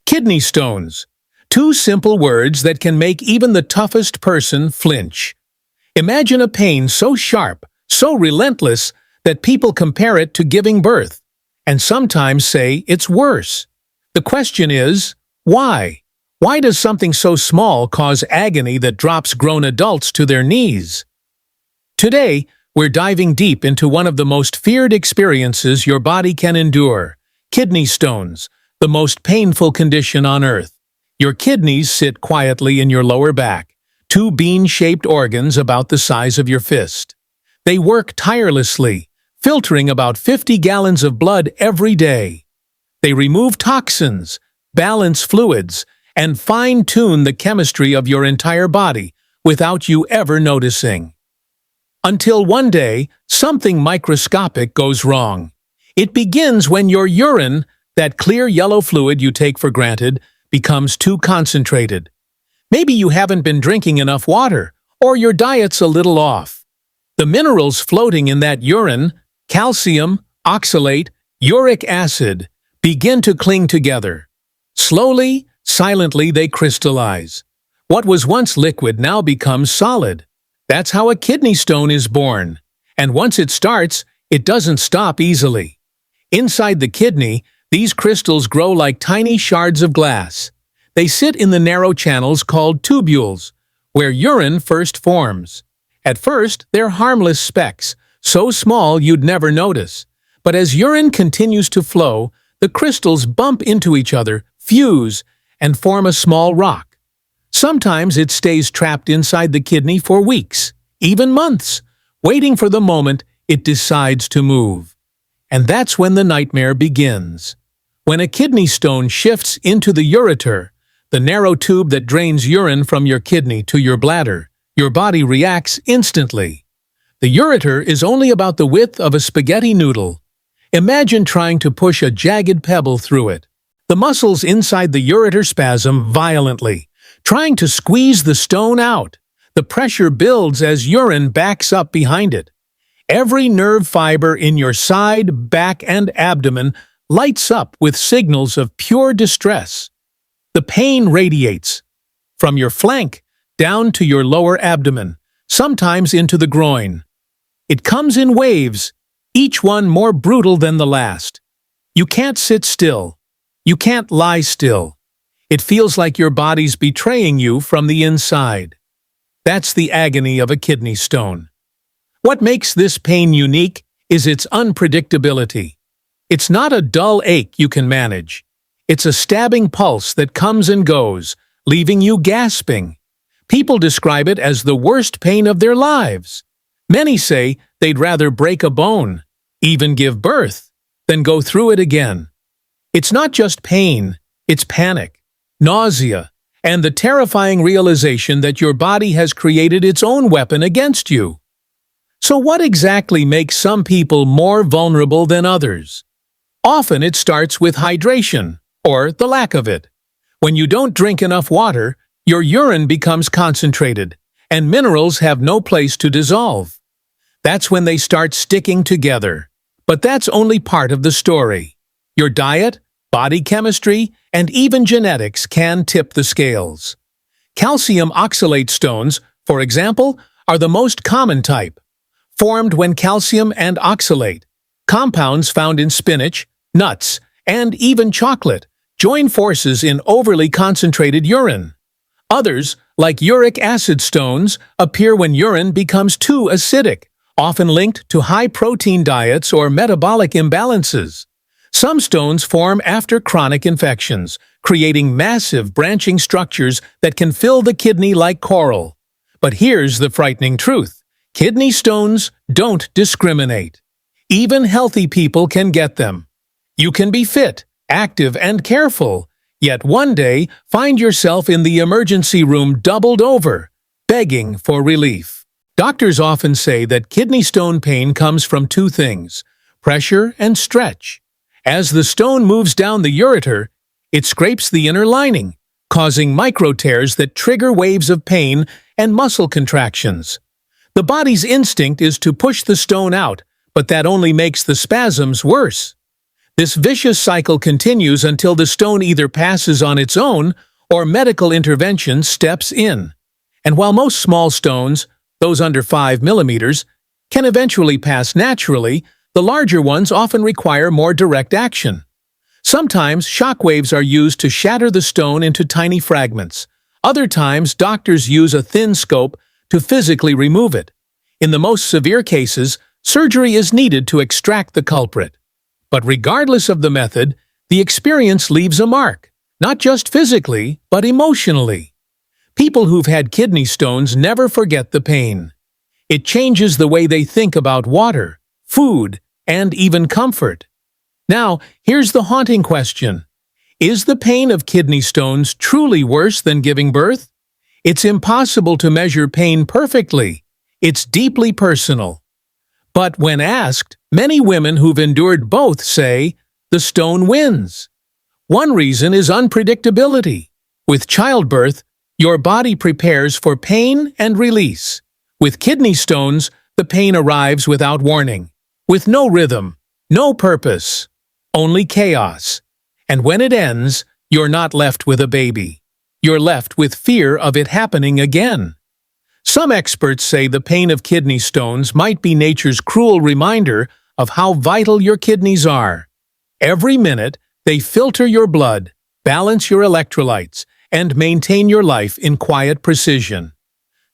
Kidney stones. Two simple words that can make even the toughest person flinch. Imagine a pain so sharp, so relentless, that people compare it to giving birth, and sometimes say it's worse. The question is, why? Why does something so small cause agony that drops grown adults to their knees? Today, we're diving deep into one of the most feared experiences your body can endure: kidney stones, the most painful condition on earth. Your kidneys sit quietly in your lower back, two bean-shaped organs about the size of your fist. They work tirelessly, filtering about 50 gallons of blood every day. They remove toxins, balance fluids, and fine-tune the chemistry of your entire body without you ever noticing. Until one day, something microscopic goes wrong. It begins when your urine, that clear yellow fluid you take for granted, becomes too concentrated. Maybe you haven't been drinking enough water, or your diet's a little off. The minerals floating in that urine, calcium, oxalate, uric acid, begin to cling together. Slowly, silently they crystallize. What was once liquid now becomes solid. That's how a kidney stone is born. And once it starts, it doesn't stop easily. Inside the kidney, these crystals grow like tiny shards of glass. They sit in the narrow channels called tubules, where urine first forms. At first, they're harmless specks, so small you'd never notice. But as urine continues to flow, the crystals bump into each other, fuse, and form a small rock. Sometimes it stays trapped inside the kidney for weeks, even months, waiting for the moment it decides to move. And that's when the nightmare begins. When a kidney stone shifts into the ureter, the narrow tube that drains urine from your kidney to your bladder, your body reacts instantly. The ureter is only about the width of a spaghetti noodle. Imagine trying to push a jagged pebble through it. The muscles inside the ureter spasm violently, trying to squeeze the stone out. The pressure builds as urine backs up behind it. Every nerve fiber in your side, back, and abdomen lights up with signals of pure distress. The pain radiates from your flank down to your lower abdomen, sometimes into the groin. It comes in waves, each one more brutal than the last. You can't sit still. You can't lie still. It feels like your body's betraying you from the inside. That's the agony of a kidney stone. What makes this pain unique is its unpredictability. It's not a dull ache you can manage. It's a stabbing pulse that comes and goes, leaving you gasping. People describe it as the worst pain of their lives. Many say they'd rather break a bone, even give birth, than go through it again. It's not just pain, it's panic, nausea, and the terrifying realization that your body has created its own weapon against you. So what exactly makes some people more vulnerable than others? Often it starts with hydration, or the lack of it. When you don't drink enough water, your urine becomes concentrated, and minerals have no place to dissolve. That's when they start sticking together. But that's only part of the story. Your diet, body chemistry, and even genetics can tip the scales. Calcium oxalate stones, for example, are the most common type, formed when calcium and oxalate, compounds found in spinach, nuts, and even chocolate, join forces in overly concentrated urine. Others, like uric acid stones, appear when urine becomes too acidic, often linked to high-protein diets or metabolic imbalances. Some stones form after chronic infections, creating massive branching structures that can fill the kidney like coral. But here's the frightening truth. Kidney stones don't discriminate. Even healthy people can get them. You can be fit, active, and careful, yet one day find yourself in the emergency room doubled over, begging for relief. Doctors often say that kidney stone pain comes from two things: pressure and stretch. As the stone moves down the ureter, it scrapes the inner lining, causing micro tears that trigger waves of pain and muscle contractions. The body's instinct is to push the stone out, but that only makes the spasms worse. This vicious cycle continues until the stone either passes on its own or medical intervention steps in. And while most small stones, those under 5 millimeters, can eventually pass naturally, the larger ones often require more direct action. Sometimes shockwaves are used to shatter the stone into tiny fragments. Other times, doctors use a thin scope to physically remove it. In the most severe cases, surgery is needed to extract the culprit. But regardless of the method, the experience leaves a mark, not just physically, but emotionally. People who've had kidney stones never forget the pain. It changes the way they think about water, food, and even comfort. Now, here's the haunting question. Is the pain of kidney stones truly worse than giving birth? It's impossible to measure pain perfectly. It's deeply personal. But when asked, many women who've endured both say, the stone wins. One reason is unpredictability. With childbirth, your body prepares for pain and release. With kidney stones, the pain arrives without warning, with no rhythm, no purpose, only chaos. And when it ends, you're not left with a baby. You're left with fear of it happening again. Some experts say the pain of kidney stones might be nature's cruel reminder of how vital your kidneys are. Every minute, they filter your blood, balance your electrolytes, and maintain your life in quiet precision.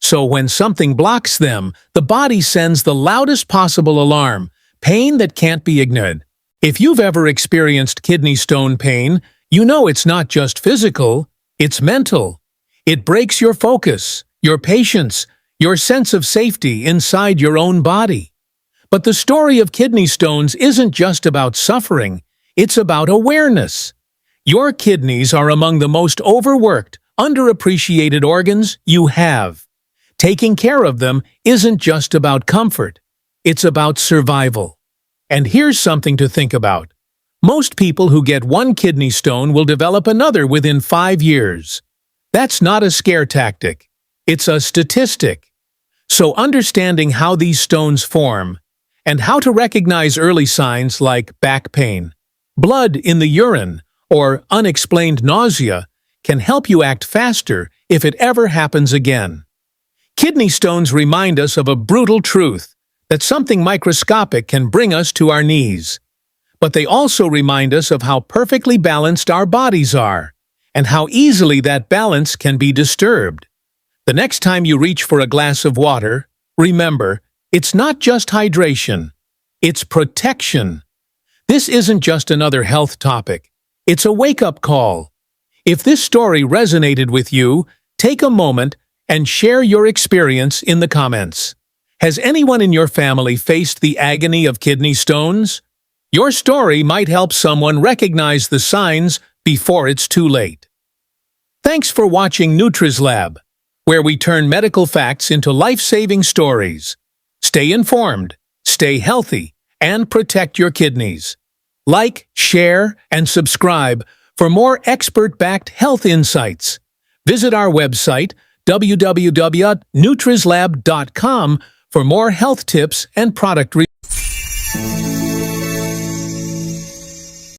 So when something blocks them, the body sends the loudest possible alarm, pain that can't be ignored. If you've ever experienced kidney stone pain, you know it's not just physical, it's mental. It breaks your focus, your patience, your sense of safety inside your own body. But the story of kidney stones isn't just about suffering, it's about awareness. Your kidneys are among the most overworked, underappreciated organs you have. Taking care of them isn't just about comfort, it's about survival. And here's something to think about. Most people who get one kidney stone will develop another within 5 years. That's not a scare tactic. It's a statistic. So understanding how these stones form, and how to recognize early signs like back pain, blood in the urine, or unexplained nausea can help you act faster if it ever happens again. Kidney stones remind us of a brutal truth, that something microscopic can bring us to our knees. But they also remind us of how perfectly balanced our bodies are, and how easily that balance can be disturbed. The next time you reach for a glass of water, remember, it's not just hydration, it's protection. This isn't just another health topic, it's a wake-up call. If this story resonated with you, take a moment and share your experience in the comments. Has anyone in your family faced the agony of kidney stones? Your story might help someone recognize the signs before it's too late. Thanks for watching Nutrizlab, where we turn medical facts into life-saving stories. Stay informed, stay healthy, and protect your kidneys. Like, share, and subscribe for more expert-backed health insights. Visit our website, www.nutrizlab.com, for more health tips and product reviews.